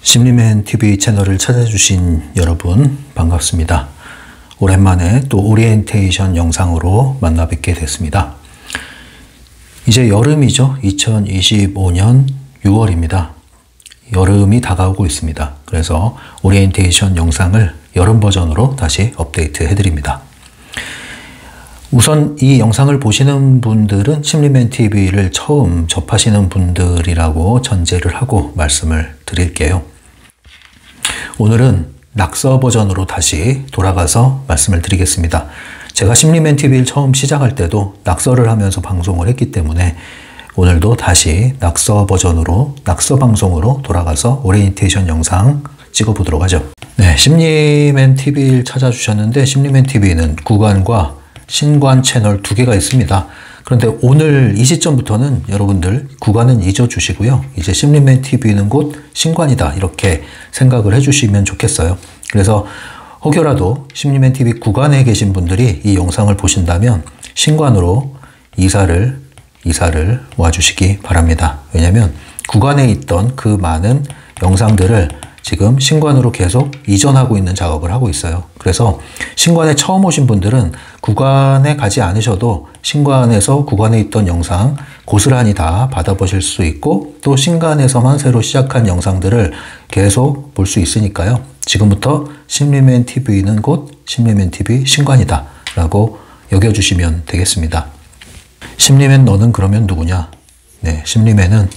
심리맨 TV 채널을 찾아주신 여러분 반갑습니다. 오랜만에 또 오리엔테이션 영상으로 만나 뵙게 됐습니다. 이제 여름이죠. 2025년 6월입니다. 여름이 다가오고 있습니다. 그래서 오리엔테이션 영상을 여름 버전으로 다시 업데이트 해드립니다. 우선 이 영상을 보시는 분들은 심리맨 TV를 처음 접하시는 분들이라고 전제를 하고 말씀을 드릴게요. 오늘은 낙서 버전으로 다시 돌아가서 말씀을 드리겠습니다. 제가 심리맨 TV를 처음 시작할 때도 낙서를 하면서 방송을 했기 때문에 오늘도 다시 낙서 버전으로, 낙서 방송으로 돌아가서 오리엔테이션 영상 찍어보도록 하죠. 네, 심리맨 TV를 찾아주셨는데 심리맨 TV는 구간과 신관 채널 두 개가 있습니다. 그런데 오늘 이 시점부터는 여러분들 구간은 잊어주시고요. 이제 심리맨 TV는 곧 신관이다 이렇게 생각을 해주시면 좋겠어요. 그래서 혹여라도 심리맨 TV 구간에 계신 분들이 이 영상을 보신다면 신관으로 이사를 와주시기 바랍니다. 왜냐하면 구간에 있던 그 많은 영상들을 지금 신관으로 계속 이전하고 있는 작업을 하고 있어요. 그래서 신관에 처음 오신 분들은 구간에 가지 않으셔도 신관에서 구간에 있던 영상 고스란히 다 받아보실 수 있고 또 신관에서만 새로 시작한 영상들을 계속 볼 수 있으니까요. 지금부터 심리맨 TV는 곧 심리맨 TV 신관이다 라고 여겨주시면 되겠습니다. 심리맨 너는 그러면 누구냐? 네, 심리맨은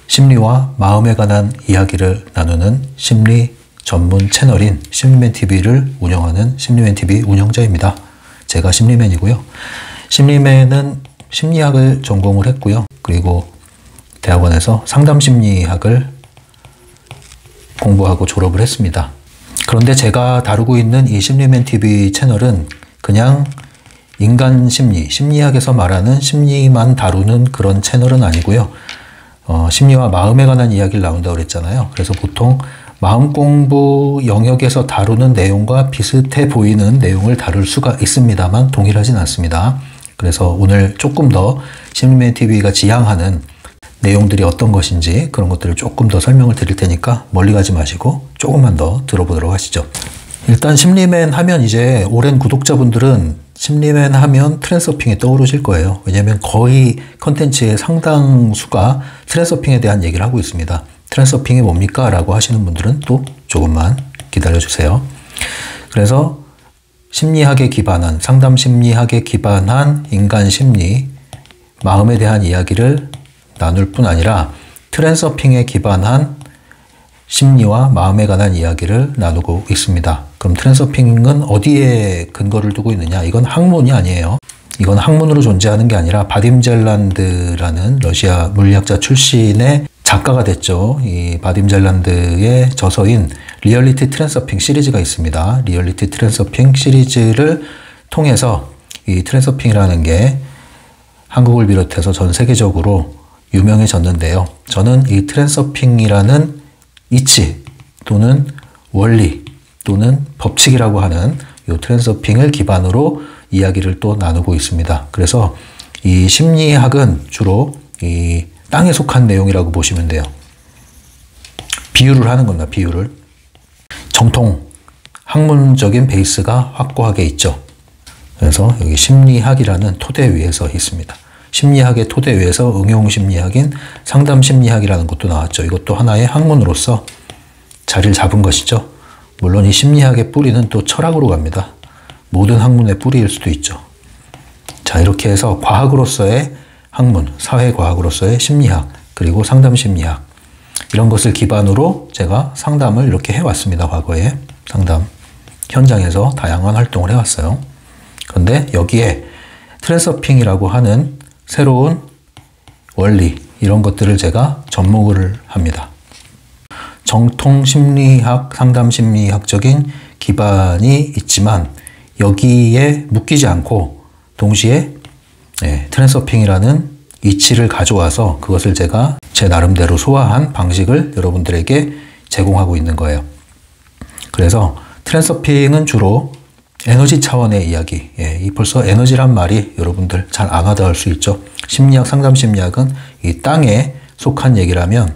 심리와 마음에 관한 이야기를 나누는 심리 전문 채널인 심리맨 TV를 운영하는 심리맨 TV 운영자입니다. 제가 심리맨이고요. 심리맨은 심리학을 전공을 했고요. 그리고 대학원에서 상담심리학을 공부하고 졸업을 했습니다. 그런데 제가 다루고 있는 이 심리맨 TV 채널은 그냥 인간 심리, 심리학에서 말하는 심리만 다루는 그런 채널은 아니고요. 심리와 마음에 관한 이야기를 나온다고 그랬잖아요. 그래서 보통 마음 공부 영역에서 다루는 내용과 비슷해 보이는 내용을 다룰 수가 있습니다만 동일하진 않습니다. 그래서 오늘 조금 더 심리맨 TV가 지향하는 내용들이 어떤 것인지 그런 것들을 조금 더 설명을 드릴 테니까 멀리 가지 마시고 조금만 더 들어보도록 하시죠. 일단 심리맨 하면 이제 오랜 구독자분들은 심리맨 하면 트랜서핑이 떠오르실 거예요. 왜냐하면 거의 컨텐츠의 상당수가 트랜서핑에 대한 얘기를 하고 있습니다. 트랜서핑이 뭡니까? 라고 하시는 분들은 또 조금만 기다려주세요. 그래서 심리학에 기반한, 상담 심리학에 기반한 인간 심리, 마음에 대한 이야기를 나눌 뿐 아니라 트랜서핑에 기반한 심리와 마음에 관한 이야기를 나누고 있습니다. 그럼 트랜서핑은 어디에 근거를 두고 있느냐? 이건 학문이 아니에요. 이건 학문으로 존재하는 게 아니라 바딤 젤란드라는 러시아 물리학자 출신의 작가가 됐죠. 이 바딤 젤란드의 저서인 리얼리티 트랜서핑 시리즈가 있습니다. 리얼리티 트랜서핑 시리즈를 통해서 이 트랜서핑이라는 게 한국을 비롯해서 전 세계적으로 유명해졌는데요. 저는 이 트랜서핑이라는 이치 또는 원리 또는 법칙이라고 하는 이 트랜서핑을 기반으로 이야기를 또 나누고 있습니다. 그래서 이 심리학은 주로 이 땅에 속한 내용이라고 보시면 돼요. 비유를 하는 겁니다. 비유를. 정통 학문적인 베이스가 확고하게 있죠. 그래서 여기 심리학이라는 토대 위에서 있습니다. 심리학의 토대 위에서 응용심리학인 상담심리학이라는 것도 나왔죠. 이것도 하나의 학문으로서 자리를 잡은 것이죠. 물론 이 심리학의 뿌리는 또 철학으로 갑니다. 모든 학문의 뿌리일 수도 있죠. 자, 이렇게 해서 과학으로서의 학문, 사회과학으로서의 심리학, 그리고 상담심리학 이런 것을 기반으로 제가 상담을 이렇게 해왔습니다. 과거에 상담 현장에서 다양한 활동을 해왔어요. 그런데 여기에 트랜서핑이라고 하는 새로운 원리 이런 것들을 제가 접목을 합니다. 정통 심리학, 상담 심리학적인 기반이 있지만 여기에 묶이지 않고 동시에 트랜서핑이라는 이치를 가져와서 그것을 제가 제 나름대로 소화한 방식을 여러분들에게 제공하고 있는 거예요. 그래서 트랜서핑은 주로 에너지 차원의 이야기. 이 벌써 에너지란 말이 여러분들 잘 안 와닿을 수 있죠. 심리학, 상담 심리학은 이 땅에 속한 얘기라면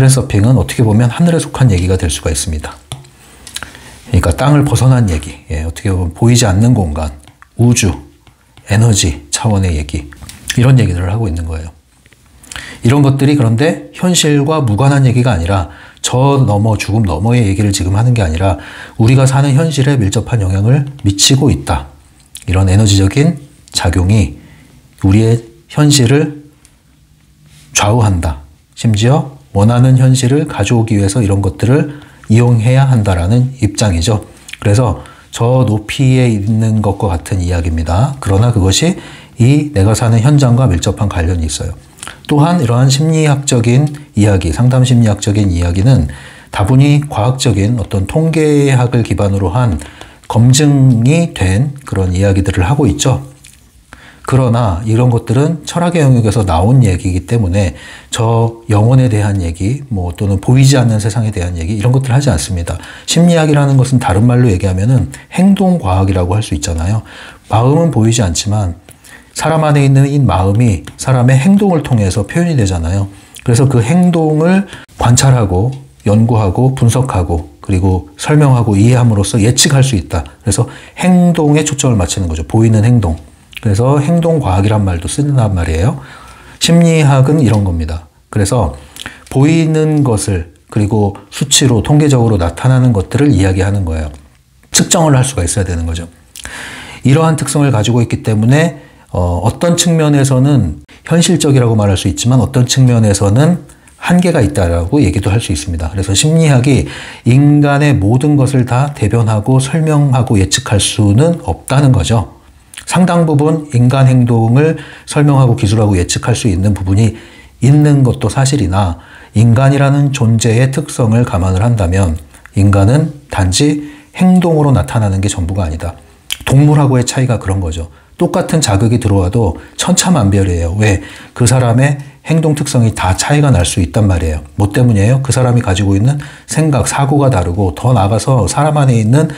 트랜서핑은 어떻게 보면 하늘에 속한 얘기가 될 수가 있습니다. 그러니까 땅을 벗어난 얘기, 어떻게 보면 보이지 않는 공간, 우주, 에너지 차원의 얘기, 이런 얘기들을 하고 있는 거예요. 이런 것들이 그런데 현실과 무관한 얘기가 아니라 저 너머, 죽음 너머의 얘기를 지금 하는 게 아니라 우리가 사는 현실에 밀접한 영향을 미치고 있다. 이런 에너지적인 작용이 우리의 현실을 좌우한다. 심지어 원하는 현실을 가져오기 위해서 이런 것들을 이용해야 한다라는 입장이죠. 그래서 저 높이에 있는 것과 같은 이야기입니다. 그러나 그것이 이 내가 사는 현장과 밀접한 관련이 있어요. 또한 이러한 심리학적인 이야기, 상담 심리학적인 이야기는 다분히 과학적인 어떤 통계학을 기반으로 한 검증이 된 그런 이야기들을 하고 있죠. 그러나 이런 것들은 철학의 영역에서 나온 얘기이기 때문에 저 영혼에 대한 얘기, 또는 보이지 않는 세상에 대한 얘기, 이런 것들을 하지 않습니다. 심리학이라는 것은 다른 말로 얘기하면은 행동과학이라고 할 수 있잖아요. 마음은 보이지 않지만 사람 안에 있는 이 마음이 사람의 행동을 통해서 표현이 되잖아요. 그래서 그 행동을 관찰하고 연구하고 분석하고 그리고 설명하고 이해함으로써 예측할 수 있다. 그래서 행동에 초점을 맞추는 거죠. 보이는 행동. 그래서 행동과학이란 말도 쓴단 말이에요. 심리학은 이런 겁니다. 그래서 보이는 것을 그리고 수치로 통계적으로 나타나는 것들을 이야기하는 거예요. 측정을 할 수가 있어야 되는 거죠. 이러한 특성을 가지고 있기 때문에 어떤 측면에서는 현실적이라고 말할 수 있지만 어떤 측면에서는 한계가 있다라고 얘기도 할 수 있습니다. 그래서 심리학이 인간의 모든 것을 다 대변하고 설명하고 예측할 수는 없다는 거죠. 상당 부분 인간 행동을 설명하고 기술하고 예측할 수 있는 부분이 있는 것도 사실이나 인간이라는 존재의 특성을 감안을 한다면 인간은 단지 행동으로 나타나는 게 전부가 아니다. 동물하고의 차이가 그런 거죠. 똑같은 자극이 들어와도 천차만별이에요. 왜? 그 사람의 행동 특성이 다 차이가 날 수 있단 말이에요. 뭐 때문이에요? 그 사람이 가지고 있는 생각, 사고가 다르고 더 나아가서 사람 안에 있는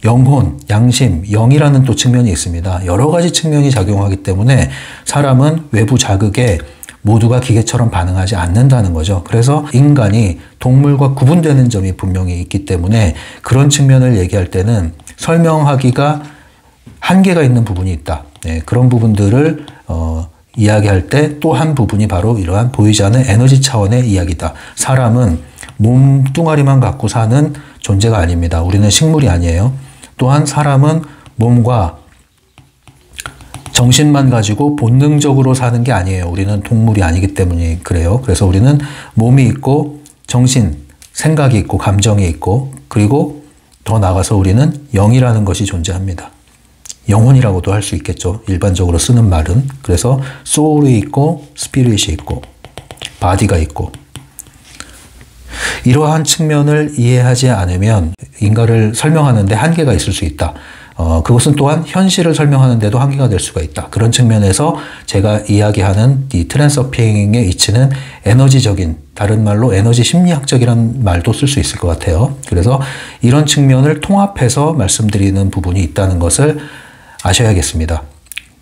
영혼, 양심, 영이라는 또 측면이 있습니다. 여러 가지 측면이 작용하기 때문에 사람은 외부 자극에 모두가 기계처럼 반응하지 않는다는 거죠. 그래서 인간이 동물과 구분되는 점이 분명히 있기 때문에 그런 측면을 얘기할 때는 설명하기가 한계가 있는 부분이 있다. 그런 부분들을 이야기할 때 또 한 부분이 바로 이러한 보이지 않는 에너지 차원의 이야기다. 사람은 몸뚱아리만 갖고 사는 존재가 아닙니다. 우리는 식물이 아니에요. 또한 사람은 몸과 정신만 가지고 본능적으로 사는 게 아니에요. 우리는 동물이 아니기 때문에 그래요. 그래서 우리는 몸이 있고 정신, 생각이 있고 감정이 있고 그리고 더 나아가서 우리는 영이라는 것이 존재합니다. 영혼이라고도 할 수 있겠죠. 일반적으로 쓰는 말은. 그래서 소울이 있고 스피릿이 있고 바디가 있고 이러한 측면을 이해하지 않으면 인간을 설명하는데 한계가 있을 수 있다. 그것은 또한 현실을 설명하는 데도 한계가 될 수가 있다. 그런 측면에서 제가 이야기하는 이 트랜서핑의 이치는 에너지적인, 다른 말로 에너지 심리학적이라는 말도 쓸 수 있을 것 같아요. 그래서 이런 측면을 통합해서 말씀드리는 부분이 있다는 것을 아셔야겠습니다.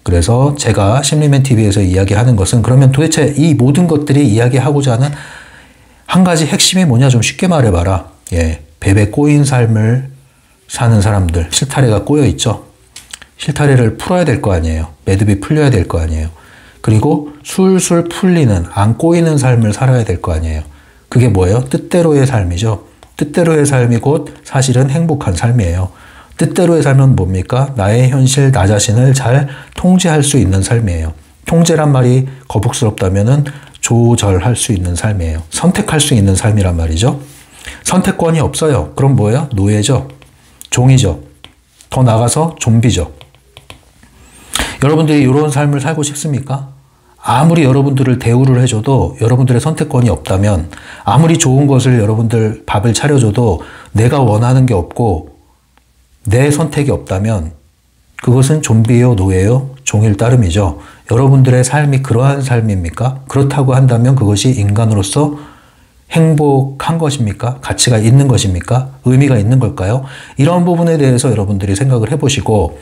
그래서 제가 심리맨TV에서 이야기하는 것은 그러면 도대체 이 모든 것들이 이야기하고자 하는 한 가지 핵심이 뭐냐 좀 쉽게 말해봐라. 뱀에 꼬인 삶을 사는 사람들, 실타래가 꼬여 있죠. 실타래를 풀어야 될 거 아니에요. 매듭이 풀려야 될 거 아니에요. 그리고 술술 풀리는, 안 꼬이는 삶을 살아야 될 거 아니에요. 그게 뭐예요? 뜻대로의 삶이죠. 뜻대로의 삶이 곧 사실은 행복한 삶이에요. 뜻대로의 삶은 뭡니까? 나의 현실, 나 자신을 잘 통제할 수 있는 삶이에요. 통제란 말이 거북스럽다면은 조절할 수 있는 삶이에요. 선택할 수 있는 삶이란 말이죠. 선택권이 없어요. 그럼 뭐예요? 노예죠. 종이죠. 더 나아가서 좀비죠. 여러분들이 이런 삶을 살고 싶습니까? 아무리 여러분들을 대우를 해줘도 여러분들의 선택권이 없다면 아무리 좋은 것을 여러분들 밥을 차려줘도 내가 원하는 게 없고 내 선택이 없다면 그것은 좀비요, 노예요, 종일 따름이죠. 여러분들의 삶이 그러한 삶입니까? 그렇다고 한다면 그것이 인간으로서 행복한 것입니까? 가치가 있는 것입니까? 의미가 있는 걸까요? 이런 부분에 대해서 여러분들이 생각을 해보시고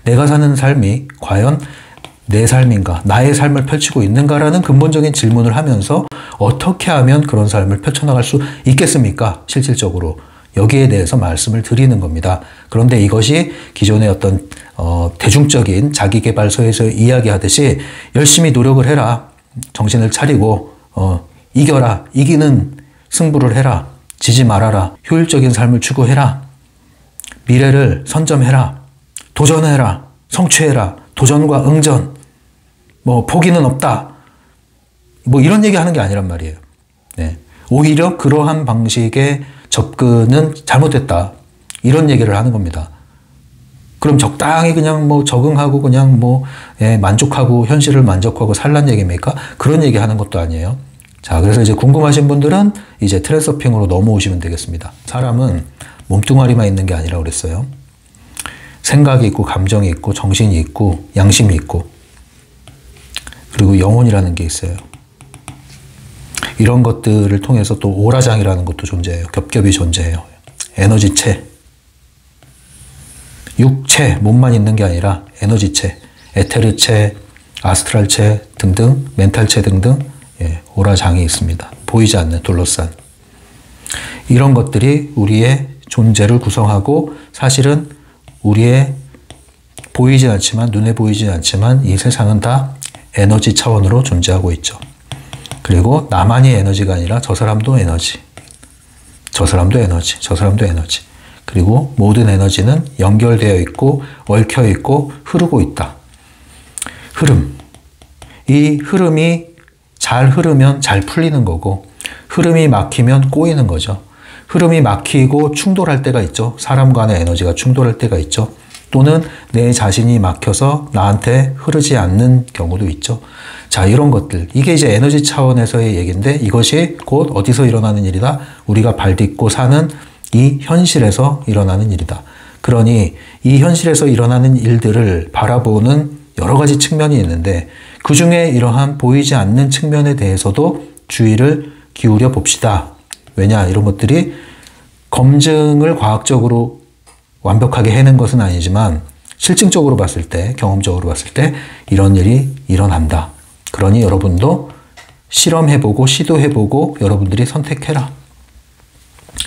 내가 사는 삶이 과연 내 삶인가, 나의 삶을 펼치고 있는가라는 근본적인 질문을 하면서 어떻게 하면 그런 삶을 펼쳐나갈 수 있겠습니까? 실질적으로. 여기에 대해서 말씀을 드리는 겁니다. 그런데 이것이 기존의 어떤 대중적인 자기계발서에서 이야기하듯이 열심히 노력을 해라. 정신을 차리고 이겨라. 이기는 승부를 해라. 지지 말아라. 효율적인 삶을 추구해라. 미래를 선점해라. 도전해라. 성취해라. 도전과 응전. 포기는 없다. 이런 얘기 하는 게 아니란 말이에요. 네. 오히려 그러한 방식의 접근은 잘못됐다. 이런 얘기를 하는 겁니다. 그럼 적당히 그냥 적응하고 그냥 만족하고 현실을 만족하고 살란 얘기입니까? 그런 얘기 하는 것도 아니에요. 자, 그래서 이제 궁금하신 분들은 이제 트랜서핑으로 넘어오시면 되겠습니다. 사람은 몸뚱아리만 있는 게 아니라고 그랬어요. 생각이 있고, 감정이 있고, 정신이 있고, 양심이 있고, 그리고 영혼이라는 게 있어요. 이런 것들을 통해서 또 오라장이라는 것도 존재해요. 겹겹이 존재해요. 에너지체. 육체, 몸만 있는 게 아니라 에너지체, 에테르체, 아스트랄체 등등, 멘탈체 등등 오라장이 있습니다. 보이지 않는 둘러싼. 이런 것들이 우리의 존재를 구성하고 사실은 우리의 보이지 않지만, 눈에 보이지 않지만 이 세상은 다 에너지 차원으로 존재하고 있죠. 그리고 나만이 에너지가 아니라 저 사람도 에너지, 저 사람도 에너지, 저 사람도 에너지. 그리고 모든 에너지는 연결되어 있고 얽혀 있고 흐르고 있다. 흐름. 이 흐름이 잘 흐르면 잘 풀리는 거고 흐름이 막히면 꼬이는 거죠. 흐름이 막히고 충돌할 때가 있죠. 사람 간의 에너지가 충돌할 때가 있죠. 또는 내 자신이 막혀서 나한테 흐르지 않는 경우도 있죠. 자, 이런 것들. 이게 이제 에너지 차원에서의 얘기인데 이것이 곧 어디서 일어나는 일이다? 우리가 발딛고 사는 이 현실에서 일어나는 일이다. 그러니 이 현실에서 일어나는 일들을 바라보는 여러 가지 측면이 있는데 그 중에 이러한 보이지 않는 측면에 대해서도 주의를 기울여 봅시다. 왜냐? 이런 것들이 검증을 과학적으로 완벽하게 해낸 것은 아니지만 실증적으로 봤을 때, 경험적으로 봤을 때 이런 일이 일어난다. 그러니 여러분도 실험해보고 시도해보고 여러분들이 선택해라.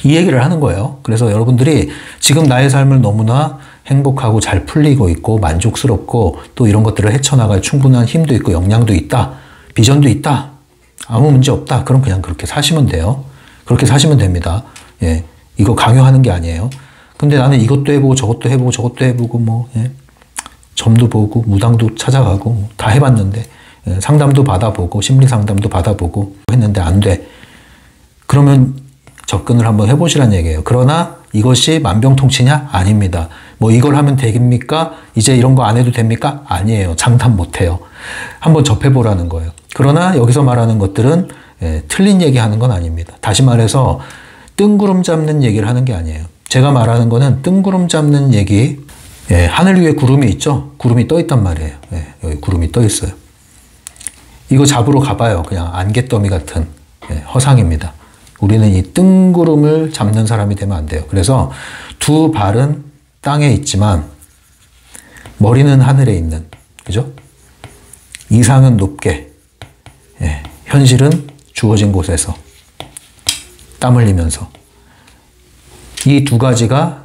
이 얘기를 하는 거예요. 그래서 여러분들이 지금 나의 삶을 너무나 행복하고 잘 풀리고 있고 만족스럽고 또 이런 것들을 헤쳐나갈 충분한 힘도 있고 역량도 있다. 비전도 있다. 아무 문제 없다. 그럼 그냥 그렇게 사시면 돼요. 그렇게 사시면 됩니다. 예, 이거 강요하는 게 아니에요. 근데 나는 이것도 해보고 저것도 해보고 저것도 해보고 점도 보고 무당도 찾아가고 다 해봤는데 상담도 받아보고 심리 상담도 받아보고 했는데 안 돼. 그러면 접근을 한번 해보시란 얘기예요. 그러나 이것이 만병통치냐? 아닙니다. 이걸 하면 되겠습니까? 이제 이런 거 안 해도 됩니까? 아니에요. 장담 못해요. 한번 접해보라는 거예요. 그러나 여기서 말하는 것들은 틀린 얘기하는 건 아닙니다. 다시 말해서 뜬구름 잡는 얘기를 하는 게 아니에요. 제가 말하는 거는 뜬구름 잡는 얘기, 하늘 위에 구름이 있죠? 구름이 떠 있단 말이에요. 여기 구름이 떠 있어요. 이거 잡으러 가봐요. 그냥 안개더미 같은 허상입니다. 우리는 이 뜬구름을 잡는 사람이 되면 안 돼요. 그래서 두 발은 땅에 있지만 머리는 하늘에 있는, 그죠? 이상은 높게, 현실은 주어진 곳에서 땀 흘리면서 이 두 가지가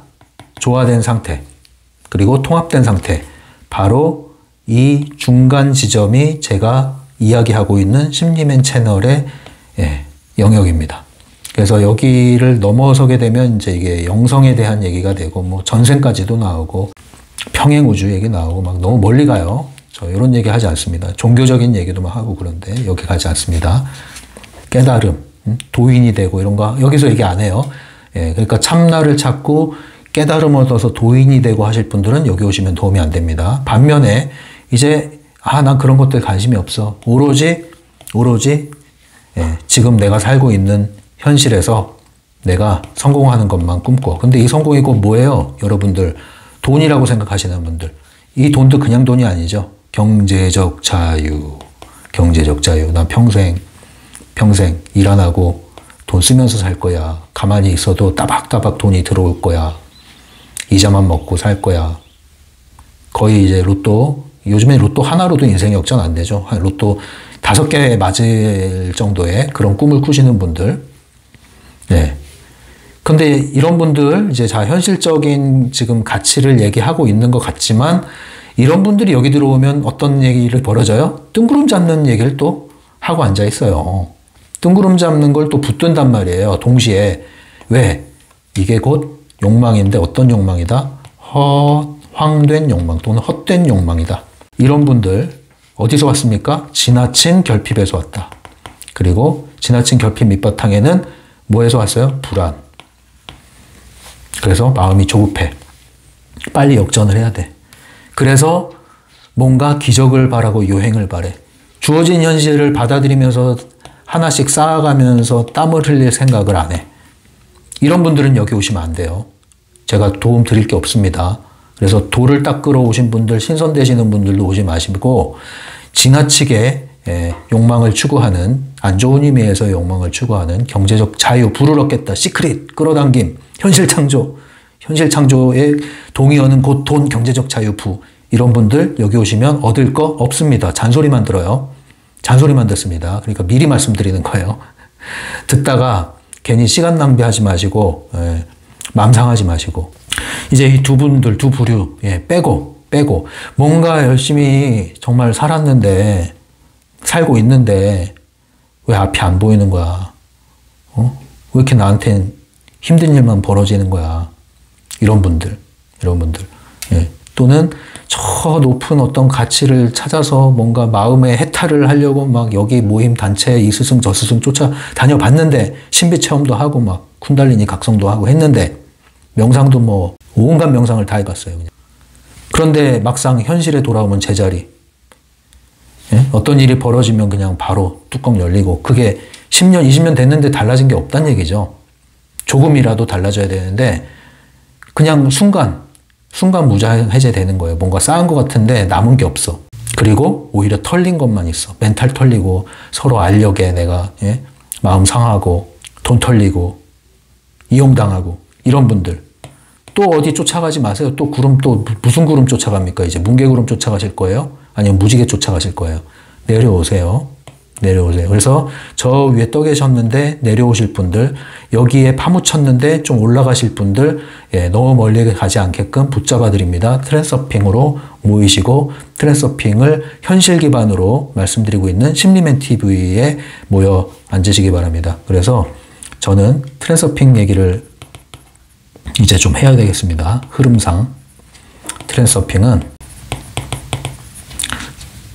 조화된 상태, 그리고 통합된 상태, 바로 이 중간 지점이 제가 이야기하고 있는 심리맨 채널의 영역입니다. 그래서 여기를 넘어서게 되면 이제 이게 영성에 대한 얘기가 되고 전생까지도 나오고 평행우주 얘기 나오고 막 너무 멀리 가요. 저 이런 얘기 하지 않습니다. 종교적인 얘기도 막 하고 그런데 여기 가지 않습니다. 깨달음, 도인이 되고 이런 거 여기서 얘기 안 해요. 그러니까 참나를 찾고 깨달음 얻어서 도인이 되고 하실 분들은 여기 오시면 도움이 안 됩니다. 반면에 이제 난 그런 것들 관심이 없어. 오로지 지금 내가 살고 있는 현실에서 내가 성공하는 것만 꿈꿔. 근데 이 성공이 곧 뭐예요? 여러분들 돈이라고 생각하시는 분들. 이 돈도 그냥 돈이 아니죠. 경제적 자유. 난 평생 일 안 하고 돈 쓰면서 살 거야. 가만히 있어도 따박따박 돈이 들어올 거야. 이자만 먹고 살 거야. 거의 이제 로또 요즘에 로또 하나로도 인생 역전 안 되죠. 로또 5개 맞을 정도의 그런 꿈을 꾸시는 분들. 네. 근데 이런 분들, 이제 현실적인 지금 가치를 얘기하고 있는 것 같지만, 이런 분들이 여기 들어오면 어떤 얘기를 벌어져요? 뜬구름 잡는 얘기를 또 하고 앉아 있어요. 뜬구름 잡는 걸 또 붙든단 말이에요. 동시에. 왜? 이게 곧 욕망인데 어떤 욕망이다? 허황된 욕망 또는 헛된 욕망이다. 이런 분들 어디서 왔습니까? 지나친 결핍에서 왔다. 그리고 지나친 결핍 밑바탕에는 뭐에서 왔어요? 불안. 그래서 마음이 조급해. 빨리 역전을 해야 돼. 그래서 뭔가 기적을 바라고 요행을 바래. 주어진 현실을 받아들이면서 하나씩 쌓아가면서 땀을 흘릴 생각을 안 해. 이런 분들은 여기 오시면 안 돼요. 제가 도움 드릴 게 없습니다. 그래서 돌을 닦으러 오신 분들, 신선되시는 분들도 오지 마시고, 지나치게 욕망을 추구하는, 안 좋은 의미에서 욕망을 추구하는 경제적 자유, 부를 얻겠다, 시크릿, 끌어당김, 현실 창조에 동의하는 곧 돈, 경제적 자유, 부. 이런 분들 여기 오시면 얻을 거 없습니다. 잔소리만 들어요. 잔소리만 듣습니다. 그러니까 미리 말씀드리는 거예요. 듣다가 괜히 시간 낭비하지 마시고, 맘상하지 마시고. 이제 이 두 분들, 두 부류, 빼고. 뭔가 열심히 정말 살고 있는데, 왜 앞이 안 보이는 거야? 왜 이렇게 나한텐 힘든 일만 벌어지는 거야? 이런 분들. 또는 저 높은 어떤 가치를 찾아서 뭔가 마음의 해탈을 하려고 막 여기 모임 단체 이 스승 저 스승 쫓아 다녀봤는데, 신비 체험도 하고 막 쿤달리니 각성도 하고 했는데, 명상도 뭐 온갖 명상을 다 해봤어요. 그냥. 그런데 막상 현실에 돌아오면 제자리. 어떤 일이 벌어지면 그냥 바로 뚜껑 열리고, 그게 10년, 20년 됐는데 달라진 게 없다는 얘기죠. 조금이라도 달라져야 되는데 그냥 순간 무자해제되는 거예요. 뭔가 쌓은 것 같은데 남은 게 없어. 그리고 오히려 털린 것만 있어. 멘탈 털리고, 서로 알력에 내가 마음 상하고, 돈 털리고, 이용당하고. 이런 분들 또 어디 쫓아가지 마세요. 또 무슨 구름 쫓아갑니까? 이제 뭉게구름 쫓아가실 거예요? 아니면 무지개 쫓아가실 거예요? 내려오세요. 그래서 저 위에 떠 계셨는데 내려오실 분들, 여기에 파묻혔는데 좀 올라가실 분들, 너무 멀리 가지 않게끔 붙잡아 드립니다. 트랜서핑으로 모이시고, 트랜서핑을 현실 기반으로 말씀드리고 있는 심리맨 TV에 모여 앉으시기 바랍니다. 그래서 저는 트랜서핑 얘기를 이제 좀 해야 되겠습니다. 흐름상. 트랜서핑은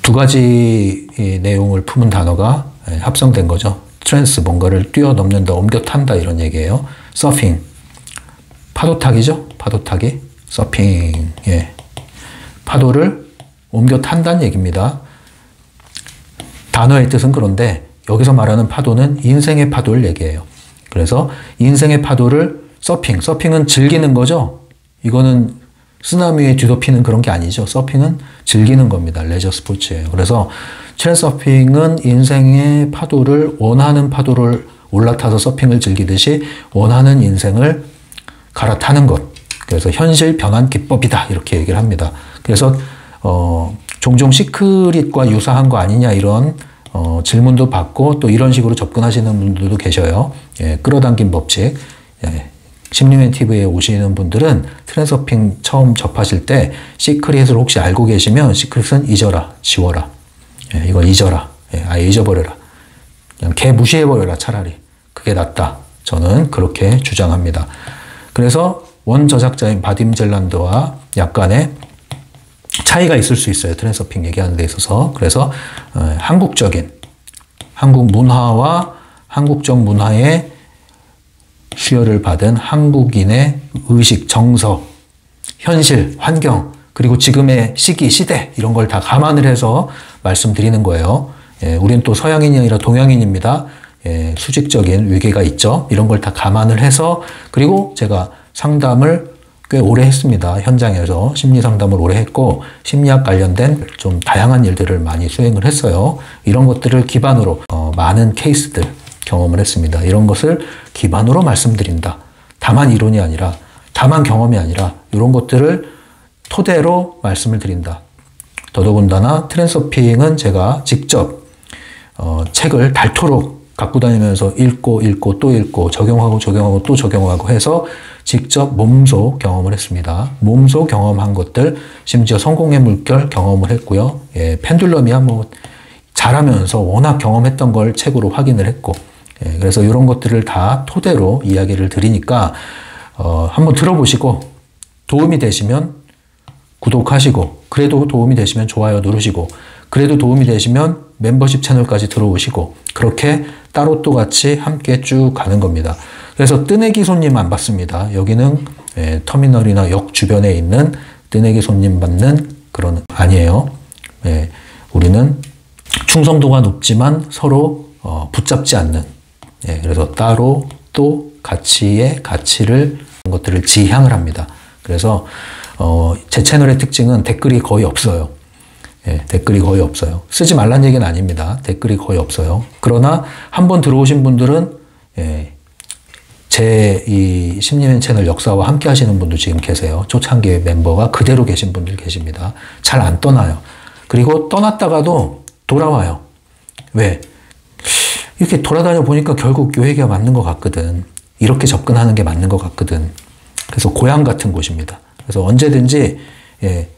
두 가지 내용을 품은 단어가 합성된 거죠. 트랜스, 뭔가를 뛰어넘는다, 옮겨 탄다, 이런 얘기예요. 서핑, 파도 타기죠. 파도 타기, 서핑. 파도를 옮겨 탄다는 얘기입니다. 단어의 뜻은 그런데 여기서 말하는 파도는 인생의 파도를 얘기해요. 그래서 인생의 파도를 서핑은 즐기는 거죠. 이거는 쓰나미에 뒤덮이는 그런 게 아니죠. 서핑은 즐기는 겁니다. 레저 스포츠예요. 그래서 트랜서핑은 인생의 파도를, 원하는 파도를 올라타서 서핑을 즐기듯이 원하는 인생을 갈아타는 것. 그래서 현실 변환 기법이다, 이렇게 얘기를 합니다. 그래서 종종 시크릿과 유사한 거 아니냐, 이런 질문도 받고, 또 이런 식으로 접근하시는 분들도 계셔요. 끌어당긴 법칙. 심리맨 TV에 오시는 분들은 트랜서핑 처음 접하실 때 시크릿을 혹시 알고 계시면, 시크릿은 잊어라, 지워라. 이거 잊어라. 아예 잊어버려라. 그냥 걔 무시해버려라, 차라리. 그게 낫다. 저는 그렇게 주장합니다. 그래서 원저작자인 바딤 젤란드와 약간의 차이가 있을 수 있어요. 트랜서핑 얘기하는 데 있어서. 그래서 한국 문화와 한국적 문화의 수혈을 받은 한국인의 의식, 정서, 현실, 환경, 그리고 지금의 시기, 시대, 이런 걸 다 감안을 해서 말씀드리는 거예요. 우리는 또 서양인이 아니라 동양인입니다. 수직적인 위계가 있죠. 이런 걸 다 감안을 해서, 그리고 제가 상담을 꽤 오래 했습니다. 현장에서 심리 상담을 오래 했고, 심리학 관련된 좀 다양한 일들을 많이 수행을 했어요. 이런 것들을 기반으로 많은 케이스들 경험을 했습니다. 이런 것을 기반으로 말씀드린다. 다만 이론이 아니라, 다만 경험이 아니라 이런 것들을 토대로 말씀을 드린다. 더더군다나 트랜서핑은 제가 직접 책을 닳도록 갖고 다니면서 읽고 또 읽고 적용하고 또 적용하고 해서 직접 몸소 경험을 했습니다. 몸소 경험한 것들, 심지어 성공의 물결 경험을 했고요. 예, 펜듈럼이야 뭐 잘하면서 워낙 경험했던 걸 책으로 확인을 했고, 예, 그래서 이런 것들을 다 토대로 이야기를 드리니까 한번 들어보시고 도움이 되시면 구독하시고, 그래도 도움이 되시면 좋아요 누르시고, 그래도 도움이 되시면 멤버십 채널까지 들어오시고, 그렇게 따로 또 같이 함께 쭉 가는 겁니다. 그래서 뜨내기 손님 안 받습니다. 여기는 터미널이나 역 주변에 있는 뜨내기 손님 받는 그런 아니에요. 우리는 충성도가 높지만 서로 붙잡지 않는, 그래서 따로 또 가치의 가치를 것들을 지향을 합니다. 그래서 제 채널의 특징은 댓글이 거의 없어요. 댓글이 거의 없어요. 쓰지 말란 얘기는 아닙니다. 댓글이 거의 없어요. 그러나 한번 들어오신 분들은 제 이 심리맨 채널 역사와 함께 하시는 분도 지금 계세요. 초창기 멤버가 그대로 계신 분들 계십니다. 잘 안 떠나요. 그리고 떠났다가도 돌아와요. 왜? 이렇게 돌아다녀 보니까 결국 요 얘기가 맞는 것 같거든. 이렇게 접근하는 게 맞는 것 같거든. 그래서 고향 같은 곳입니다. 그래서 언제든지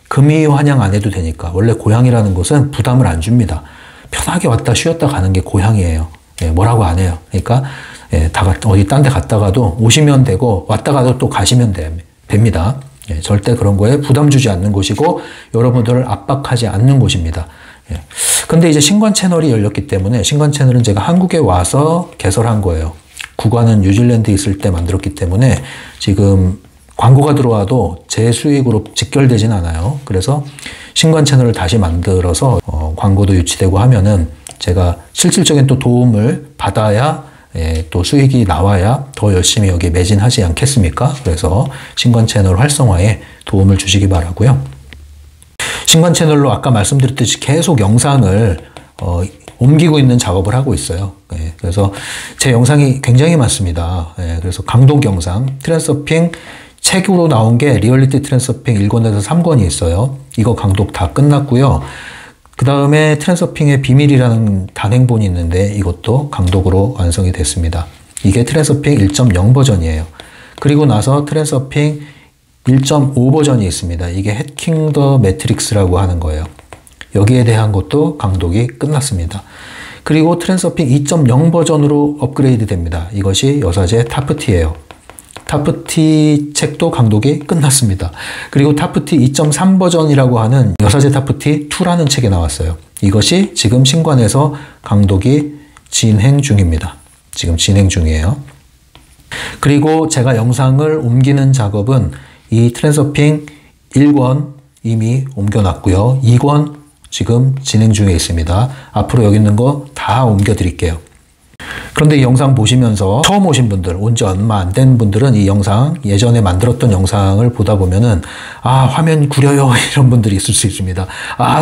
금이 환영 안 해도 되니까. 원래 고향이라는 곳은 부담을 안 줍니다. 편하게 왔다 쉬었다 가는 게 고향이에요. 뭐라고 안 해요. 그러니까 어디 딴 데 갔다가도 오시면 되고 왔다가도 또 가시면 됩니다. 절대 그런 거에 부담 주지 않는 곳이고 여러분들을 압박하지 않는 곳입니다. 근데 이제 신관 채널이 열렸기 때문에, 신관 채널은 제가 한국에 와서 개설한 거예요. 국가는 뉴질랜드에 있을 때 만들었기 때문에 지금 광고가 들어와도 제 수익으로 직결되진 않아요. 그래서 신관 채널을 다시 만들어서 광고도 유치되고 하면은 제가 실질적인 또 도움을 받아야 또 수익이 나와야 더 열심히 여기에 매진하지 않겠습니까? 그래서 신관 채널 활성화에 도움을 주시기 바라고요. 신관 채널로 아까 말씀드렸듯이 계속 영상을 옮기고 있는 작업을 하고 있어요. 그래서 제 영상이 굉장히 많습니다. 그래서 강독 영상, 트랜서핑 책으로 나온 게 리얼리티 트랜서핑 1권에서 3권이 있어요. 이거 강독 다 끝났고요. 그 다음에 트랜서핑의 비밀이라는 단행본이 있는데 이것도 강독으로 완성이 됐습니다. 이게 트랜서핑 1.0 버전이에요. 그리고 나서 트랜서핑 1.5 버전이 있습니다. 이게 해킹 더 매트릭스라고 하는 거예요. 여기에 대한 것도 강독이 끝났습니다. 그리고 트랜서핑 2.0 버전으로 업그레이드 됩니다. 이것이 여사제 타프티예요. 타프티 책도 강독이 끝났습니다. 그리고 타프티 2.3 버전이라고 하는 여사제 타프티 2라는 책이 나왔어요. 이것이 지금 신관에서 강독이 진행 중입니다. 지금 진행 중이에요. 그리고 제가 영상을 옮기는 작업은 이 트랜서핑 1권 이미 옮겨놨고요. 2권 지금 진행 중에 있습니다. 앞으로 여기 있는 거 다 옮겨 드릴게요. 그런데 이 영상 보시면서 처음 오신 분들, 온 지 얼마 안 된 분들은 이 영상, 예전에 만들었던 영상을 보다 보면은 화면 구려요 이런 분들이 있을 수 있습니다.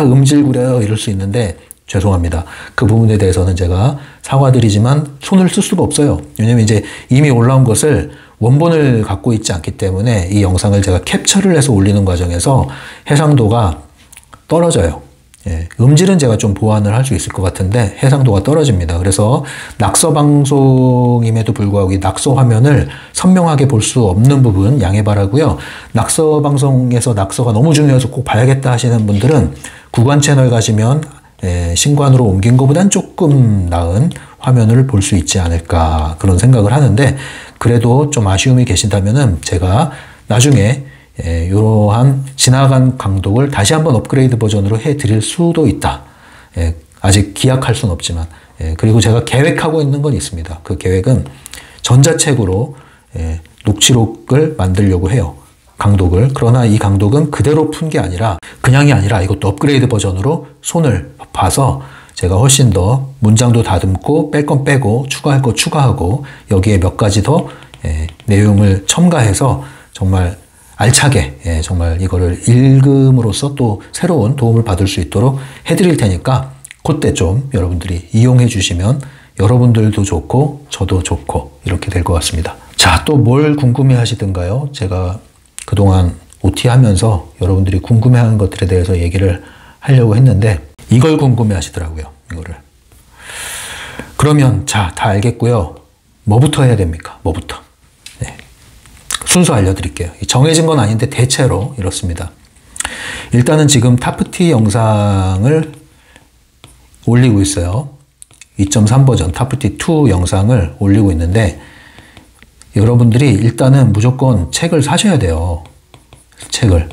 음질 구려요 이럴 수 있는데 죄송합니다. 그 부분에 대해서는 제가 사과드리지만 손을 쓸 수가 없어요. 왜냐면 이제 이미 올라온 것을 원본을 갖고 있지 않기 때문에 이 영상을 제가 캡처를 해서 올리는 과정에서 해상도가 떨어져요. 음질은 제가 좀 보완을 할 수 있을 것 같은데 해상도가 떨어집니다. 그래서 낙서 방송임에도 불구하고 이 낙서 화면을 선명하게 볼 수 없는 부분 양해 바라고요. 낙서 방송에서 낙서가 너무 중요해서 꼭 봐야겠다 하시는 분들은 구관 채널 가시면 신관으로 옮긴 것보단 조금 나은 화면을 볼 수 있지 않을까 그런 생각을 하는데, 그래도 좀 아쉬움이 계신다면은 제가 나중에 이러한 지나간 강독을 다시 한번 업그레이드 버전으로 해드릴 수도 있다. 아직 기약할 수는 없지만. 그리고 제가 계획하고 있는 건 있습니다. 그 계획은 전자책으로 녹취록을 만들려고 해요. 강독을. 그러나 이 강독은 그대로 푼 게 아니라, 그냥이 아니라 이것도 업그레이드 버전으로 손을 봐서 제가 훨씬 더 문장도 다듬고 뺄 건 빼고 추가할 거 추가하고 여기에 몇 가지 더 내용을 첨가해서 정말 알차게 정말 이거를 읽음으로써 또 새로운 도움을 받을 수 있도록 해드릴 테니까 그때 좀 여러분들이 이용해 주시면 여러분들도 좋고 저도 좋고 이렇게 될 것 같습니다. 자, 또 뭘 궁금해 하시던가요? 제가 그동안 OT 하면서 여러분들이 궁금해하는 것들에 대해서 얘기를 하려고 했는데 이걸 궁금해 하시더라고요. 이거를. 그러면 자, 다 알겠고요. 뭐부터 해야 됩니까? 뭐부터? 네. 순서 알려드릴게요. 정해진 건 아닌데 대체로 이렇습니다. 일단은 지금 타프티 영상을 올리고 있어요. 2.3 버전 타프티 2 영상을 올리고 있는데 여러분들이 일단은 무조건 책을 사셔야 돼요. 책을.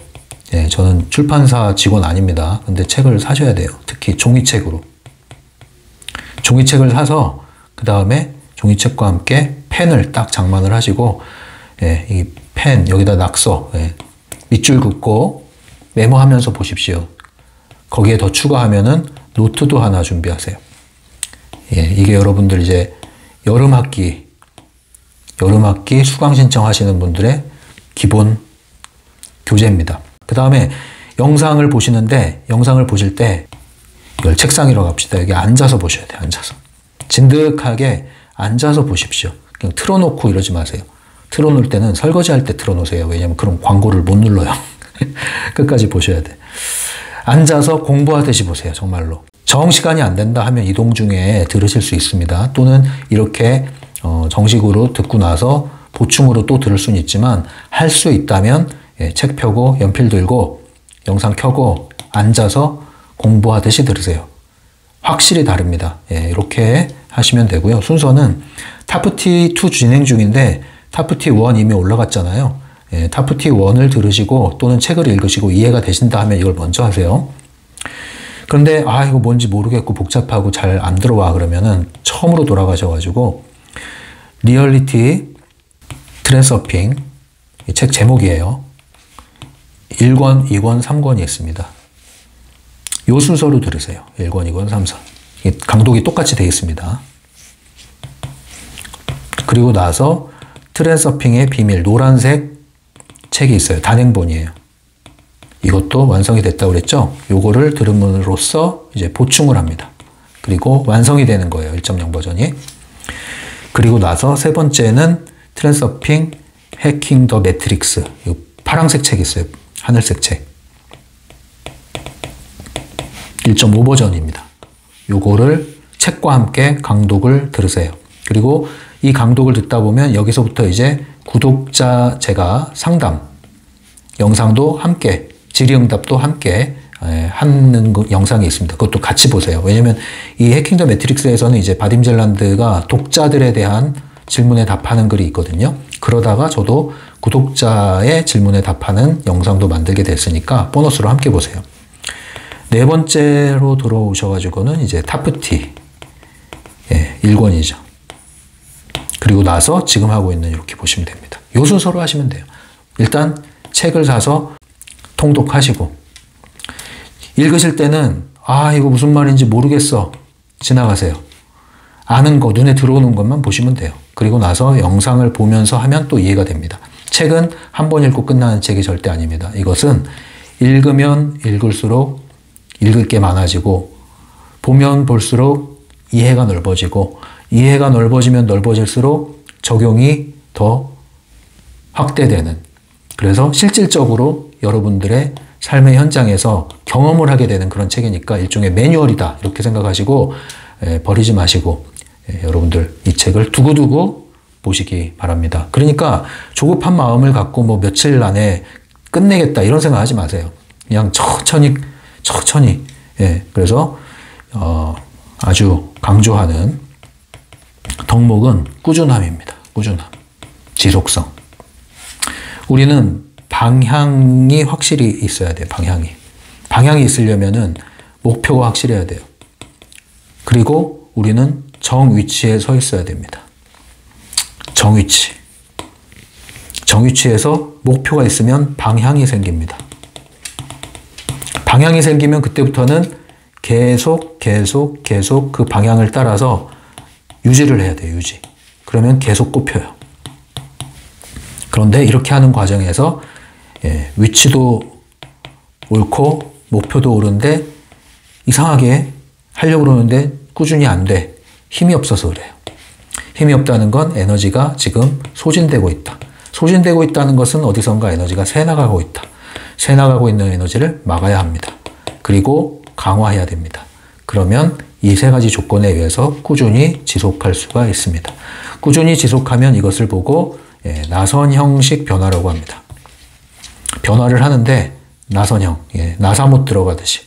예, 저는 출판사 직원 아닙니다. 근데 책을 사셔야 돼요. 특히 종이책으로. 종이책을 사서 그 다음에 종이책과 함께 펜을 딱 장만을 하시고 예, 이 펜 여기다 낙서 예, 밑줄 긋고 메모하면서 보십시오. 거기에 더 추가하면은 노트도 하나 준비하세요. 예, 이게 여러분들 이제 여름학기 수강 신청하시는 분들의 기본 교재입니다. 그 다음에 영상을 보시는데 영상을 보실 때 이걸 책상 위로 갑시다. 여기 앉아서 보셔야 돼요. 앉아서. 진득하게 앉아서 보십시오. 그냥 틀어놓고 이러지 마세요. 틀어놓을 때는 설거지할 때 틀어놓으세요. 왜냐면 그럼 광고를 못 눌러요. 끝까지 보셔야 돼. 앉아서 공부하듯이 보세요. 정말로. 정시간이 안 된다 하면 이동 중에 들으실 수 있습니다. 또는 이렇게 정식으로 듣고 나서 보충으로 또 들을 수는 있지만 할 수 있다면 예, 책 펴고 연필 들고 영상 켜고 앉아서 공부하듯이 들으세요. 확실히 다릅니다. 예, 이렇게 하시면 되고요. 순서는 타프티 2 진행 중인데 타프티 1 이미 올라갔잖아요. 예, 타프티 1을 들으시고 또는 책을 읽으시고 이해가 되신다 하면 이걸 먼저 하세요. 그런데 이거 뭔지 모르겠고 복잡하고 잘 안 들어와 그러면은 처음으로 돌아가셔가지고 리얼리티 트랜서핑 이 책 제목이에요. 1권, 2권, 3권이 있습니다. 요 순서로 들으세요. 1권, 2권, 3권. 강독이 똑같이 되어 있습니다. 그리고 나서 트랜서핑의 비밀 노란색 책이 있어요. 단행본이에요. 이것도 완성이 됐다고 그랬죠? 요거를 들음으로써 이제 보충을 합니다. 그리고 완성이 되는 거예요. 1.0 버전이. 그리고 나서 세 번째는 트랜서핑 해킹 더 매트릭스. 이 파란색 책 있어요. 하늘색 책. 1.5 버전입니다. 요거를 책과 함께 강독을 들으세요. 그리고 이 강독을 듣다 보면 여기서부터 이제 구독자 제가 상담 영상도 함께 질의응답도 함께 하는 영상이 있습니다. 그것도 같이 보세요. 왜냐면 이 해킹 더 매트릭스에서는 이제 바딤 젤란드가 독자들에 대한 질문에 답하는 글이 있거든요. 그러다가 저도 구독자의 질문에 답하는 영상도 만들게 됐으니까 보너스로 함께 보세요. 네 번째로 들어오셔가지고는 이제 타프티 1권이죠. 그리고 나서 지금 하고 있는 이렇게 보시면 됩니다. 요 순서로 하시면 돼요. 일단 책을 사서 통독하시고 읽으실 때는 이거 무슨 말인지 모르겠어 지나가세요. 아는 거 눈에 들어오는 것만 보시면 돼요. 그리고 나서 영상을 보면서 하면 또 이해가 됩니다. 책은 한 번 읽고 끝나는 책이 절대 아닙니다. 이것은 읽으면 읽을수록 읽을 게 많아지고 보면 볼수록 이해가 넓어지고 이해가 넓어지면 넓어질수록 적용이 더 확대되는, 그래서 실질적으로 여러분들의 삶의 현장에서 경험을 하게 되는 그런 책이니까 일종의 매뉴얼이다 이렇게 생각하시고 버리지 마시고 여러분들 이 책을 두고두고 보시기 바랍니다. 그러니까 조급한 마음을 갖고 뭐 며칠 안에 끝내겠다 이런 생각 하지 마세요. 그냥 천천히 그래서 아주 강조하는 덕목은 꾸준함입니다. 꾸준함, 지속성. 우리는 방향이 확실히 있어야 돼요. 방향이 있으려면은 목표가 확실해야 돼요. 그리고 우리는 정위치에 서 있어야 됩니다. 정위치에서 목표가 있으면 방향이 생깁니다. 방향이 생기면 그때부터는 계속 그 방향을 따라서 유지를 해야 돼요. 그러면 계속 꼽혀요. 그런데 이렇게 하는 과정에서 위치도 옳고 목표도 옳은데 이상하게 하려고 그러는데 꾸준히 안 돼. 힘이 없어서 그래요. 힘이 없다는 건 에너지가 지금 소진되고 있다. 소진되고 있다는 것은 어디선가 에너지가 새나가고 있다. 새나가고 있는 에너지를 막아야 합니다. 그리고 강화해야 됩니다. 그러면 이 세 가지 조건에 의해서 꾸준히 지속할 수가 있습니다. 꾸준히 지속하면 이것을 보고 나선 형식 변화라고 합니다. 변화를 하는데 나선형, 나사못 들어가듯이.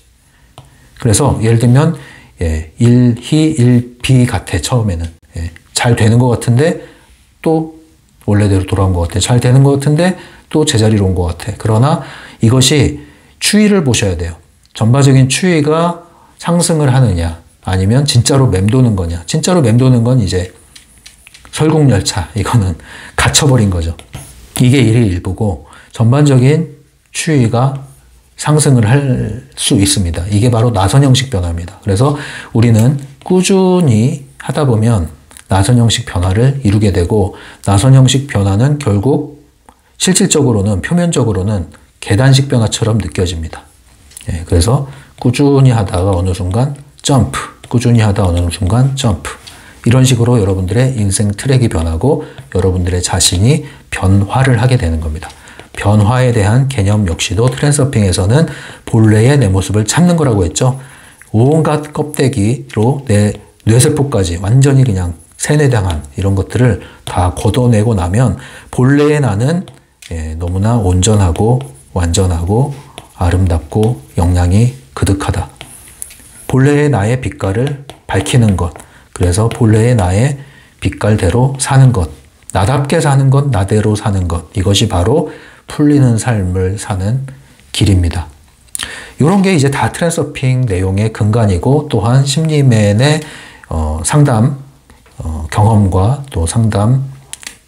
그래서 예를 들면 1희 1비 같아 처음에는. 잘 되는 것 같은데 또 원래대로 돌아온 것 같아. 잘 되는 것 같은데 또 제자리로 온 것 같아. 그러나 이것이 추이를 보셔야 돼요. 전반적인 추이가 상승을 하느냐 아니면 진짜로 맴도는 거냐. 진짜로 맴도는 건 이제 설국열차. 이거는 갇혀버린 거죠. 이게 일희일보고 전반적인 추이가 상승을 할 수 있습니다. 이게 바로 나선 형식 변화입니다. 그래서 우리는 꾸준히 하다 보면 나선 형식 변화를 이루게 되고 나선 형식 변화는 결국 실질적으로는 표면적으로는 계단식 변화처럼 느껴집니다. 그래서 꾸준히 하다가 어느 순간 점프, 꾸준히 하다 어느 순간 점프. 이런 식으로 여러분들의 인생 트랙이 변하고 여러분들의 자신이 변화를 하게 되는 겁니다. 변화에 대한 개념 역시도 트랜서핑에서는 본래의 내 모습을 찾는 거라고 했죠. 온갖 껍데기로 내 뇌세포까지 완전히 그냥 세뇌당한 이런 것들을 다 걷어내고 나면 본래의 나는 너무나 온전하고 완전하고 아름답고 영양이 그득하다. 본래의 나의 빛깔을 밝히는 것. 그래서 본래의 나의 빛깔대로 사는 것. 나답게 사는 것, 나대로 사는 것. 이것이 바로 풀리는 삶을 사는 길입니다. 이런 게 이제 다 트랜서핑 내용의 근간이고 또한 심리맨의 상담 경험과 또 상담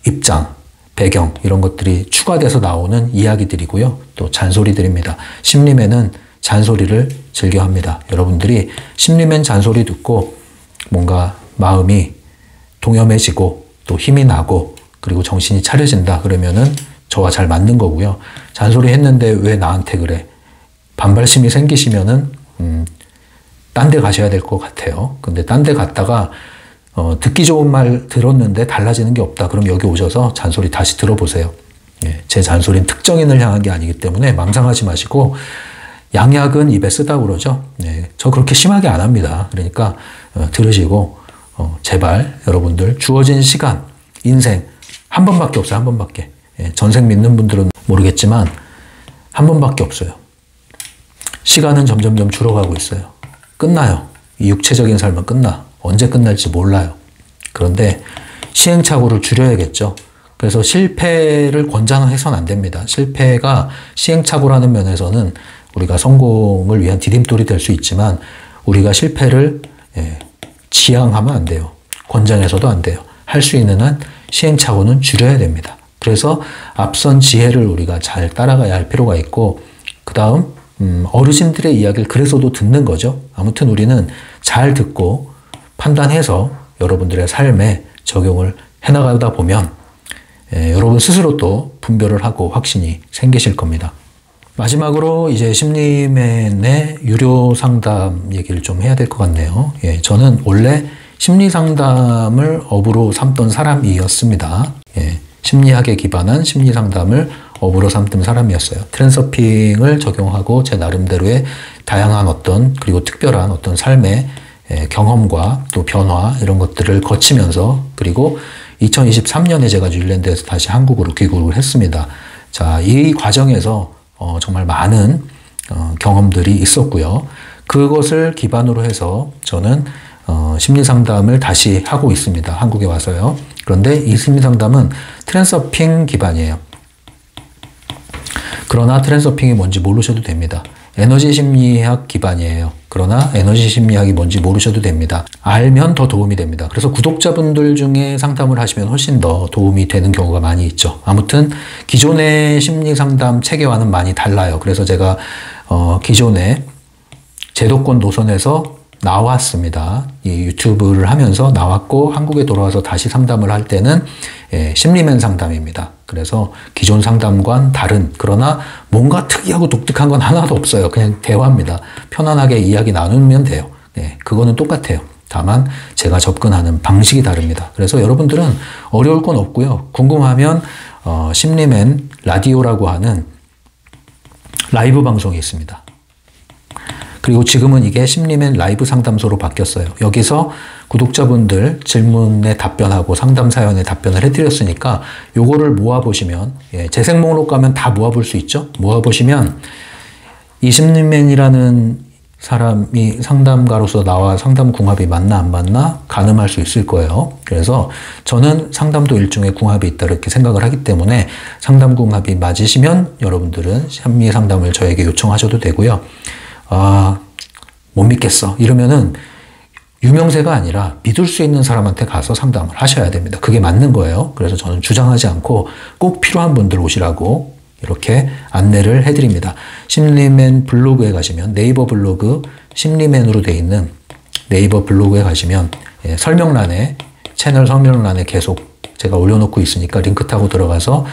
입장, 배경 이런 것들이 추가돼서 나오는 이야기들이고요. 또 잔소리들입니다. 심리맨은 잔소리를 즐겨합니다. 여러분들이 심리맨 잔소리 듣고 뭔가 마음이 동염해지고 또 힘이 나고 그리고 정신이 차려진다 그러면은 저와 잘 맞는 거고요. 잔소리 했는데 왜 나한테 그래? 반발심이 생기시면은 딴 데 가셔야 될 것 같아요. 근데 딴 데 갔다가 듣기 좋은 말 들었는데 달라지는 게 없다. 그럼 여기 오셔서 잔소리 다시 들어보세요. 제 잔소리는 특정인을 향한 게 아니기 때문에 망상하지 마시고 양약은 입에 쓰다 그러죠. 저 그렇게 심하게 안 합니다. 그러니까 들으시고 제발 여러분들 주어진 시간, 인생 한 번밖에 없어요. 한 번밖에. 전생 믿는 분들은 모르겠지만 한 번밖에 없어요. 시간은 점점점 줄어가고 있어요. 끝나요. 이 육체적인 삶은 끝나. 언제 끝날지 몰라요. 그런데 시행착오를 줄여야겠죠. 그래서 실패를 권장해서는 안 됩니다. 실패가 시행착오라는 면에서는 우리가 성공을 위한 디딤돌이 될 수 있지만 우리가 실패를 지향하면 안 돼요. 권장해서도 안 돼요. 할 수 있는 한 시행착오는 줄여야 됩니다. 그래서 앞선 지혜를 우리가 잘 따라가야 할 필요가 있고 그 다음 어르신들의 이야기를 그래서도 듣는 거죠. 아무튼 우리는 잘 듣고 판단해서 여러분들의 삶에 적용을 해나가다 보면 여러분 스스로 또 분별을 하고 확신이 생기실 겁니다. 마지막으로 이제 심리맨의 유료 상담 얘기를 좀 해야 될 것 같네요. 저는 원래 심리 상담을 업으로 삼던 사람이었습니다. 심리학에 기반한 심리 상담을 업으로 삼던 사람이었어요. 트랜서핑을 적용하고 제 나름대로의 다양한 그리고 특별한 어떤 삶의 경험과 또 변화 이런 것들을 거치면서 그리고 2023년에 제가 뉴질랜드에서 다시 한국으로 귀국을 했습니다. 자, 이 과정에서 정말 많은 경험들이 있었고요. 그것을 기반으로 해서 저는 심리상담을 다시 하고 있습니다. 한국에 와서요. 그런데 이 심리상담은 트랜서핑 기반이에요. 그러나 트랜서핑이 뭔지 모르셔도 됩니다. 에너지 심리학 기반이에요. 그러나 에너지 심리학이 뭔지 모르셔도 됩니다. 알면 더 도움이 됩니다. 그래서 구독자분들 중에 상담을 하시면 훨씬 더 도움이 되는 경우가 많이 있죠. 아무튼 기존의 심리상담 체계와는 많이 달라요. 그래서 제가 기존의 제도권 노선에서 나왔습니다. 이 유튜브를 하면서 나왔고 한국에 돌아와서 다시 상담을 할 때는 심리맨 상담입니다. 그래서 기존 상담과는 다른 그러나 뭔가 특이하고 독특한 건 하나도 없어요. 그냥 대화입니다. 편안하게 이야기 나누면 돼요. 그거는 똑같아요. 다만 제가 접근하는 방식이 다릅니다. 그래서 여러분들은 어려울 건 없고요. 궁금하면 심리맨 라디오라고 하는 라이브 방송이 있습니다. 그리고 지금은 이게 심리맨 라이브 상담소로 바뀌었어요. 여기서 구독자분들 질문에 답변하고 상담 사연에 답변을 해드렸으니까 요거를 모아보시면, 재생 목록 가면 다 모아볼 수 있죠. 모아보시면 이 심리맨이라는 사람이 상담가로서 나와 상담 궁합이 맞나 안 맞나 가늠할 수 있을 거예요. 그래서 저는 상담도 일종의 궁합이 있다 이렇게 생각을 하기 때문에 상담 궁합이 맞으시면 여러분들은 심리 상담을 저에게 요청하셔도 되고요. 아, 못 믿겠어 이러면은 유명세가 아니라 믿을 수 있는 사람한테 가서 상담을 하셔야 됩니다. 그게 맞는 거예요. 그래서 저는 주장하지 않고 꼭 필요한 분들 오시라고 이렇게 안내를 해드립니다. 심리맨 블로그에 가시면 네이버 블로그 심리맨으로 되어 있는 네이버 블로그에 가시면 설명란에 채널 설명란에 계속 제가 올려놓고 있으니까 링크 타고 들어가서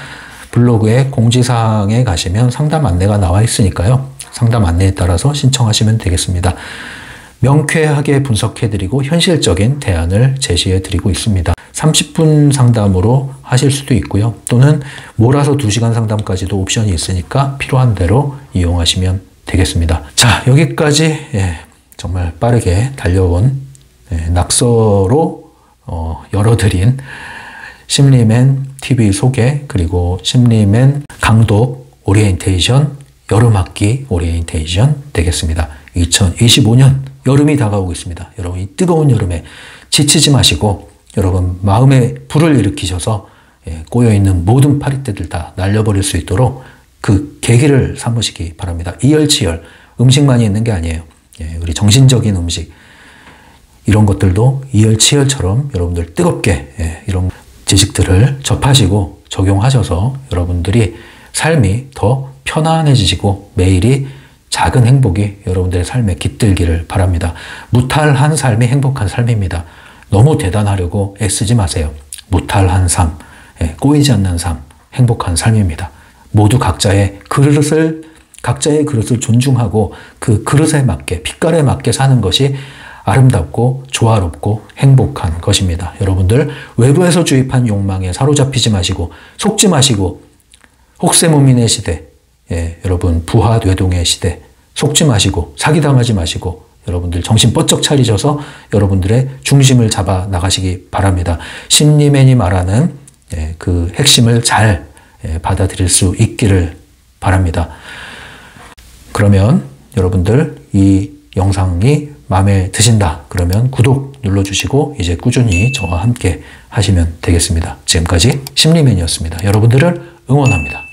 블로그에 공지사항에 가시면 상담 안내가 나와 있으니까요. 상담 안내에 따라서 신청하시면 되겠습니다. 명쾌하게 분석해드리고 현실적인 대안을 제시해드리고 있습니다. 30분 상담으로 하실 수도 있고요. 또는 몰아서 2시간 상담까지도 옵션이 있으니까 필요한 대로 이용하시면 되겠습니다. 자, 여기까지 정말 빠르게 달려온 낙서로 열어드린 심리맨 TV 소개, 그리고 심리맨 강독 오리엔테이션 여름학기 오리엔테이션 되겠습니다. 2025년 여름이 다가오고 있습니다. 여러분, 이 뜨거운 여름에 지치지 마시고 여러분 마음에 불을 일으키셔서 꼬여있는 모든 파리떼들 다 날려버릴 수 있도록 그 계기를 삼으시기 바랍니다. 이열치열, 음식만이 있는 게 아니에요. 우리 정신적인 음식 이런 것들도 이열치열처럼 여러분들 뜨겁게 이런 지식들을 접하시고 적용하셔서 여러분들이 삶이 더 편안해지시고 매일이 작은 행복이 여러분들의 삶에 깃들기를 바랍니다. 무탈한 삶이 행복한 삶입니다. 너무 대단하려고 애쓰지 마세요. 무탈한 삶, 꼬이지 않는 삶, 행복한 삶입니다. 모두 각자의 그릇을 존중하고 그 그릇에 맞게, 빛깔에 맞게 사는 것이 아름답고 조화롭고 행복한 것입니다. 여러분들 외부에서 주입한 욕망에 사로잡히지 마시고 속지 마시고 혹세무민의 시대, 여러분 부하 뇌동의 시대 속지 마시고 사기당하지 마시고 여러분들 정신 번쩍 차리셔서 여러분들의 중심을 잡아 나가시기 바랍니다. 심리맨이 말하는 그 핵심을 잘 받아들일 수 있기를 바랍니다. 그러면 여러분들 이 영상이 마음에 드신다 그러면 구독 눌러주시고 이제 꾸준히 저와 함께 하시면 되겠습니다. 지금까지 심리맨이었습니다. 여러분들을 응원합니다.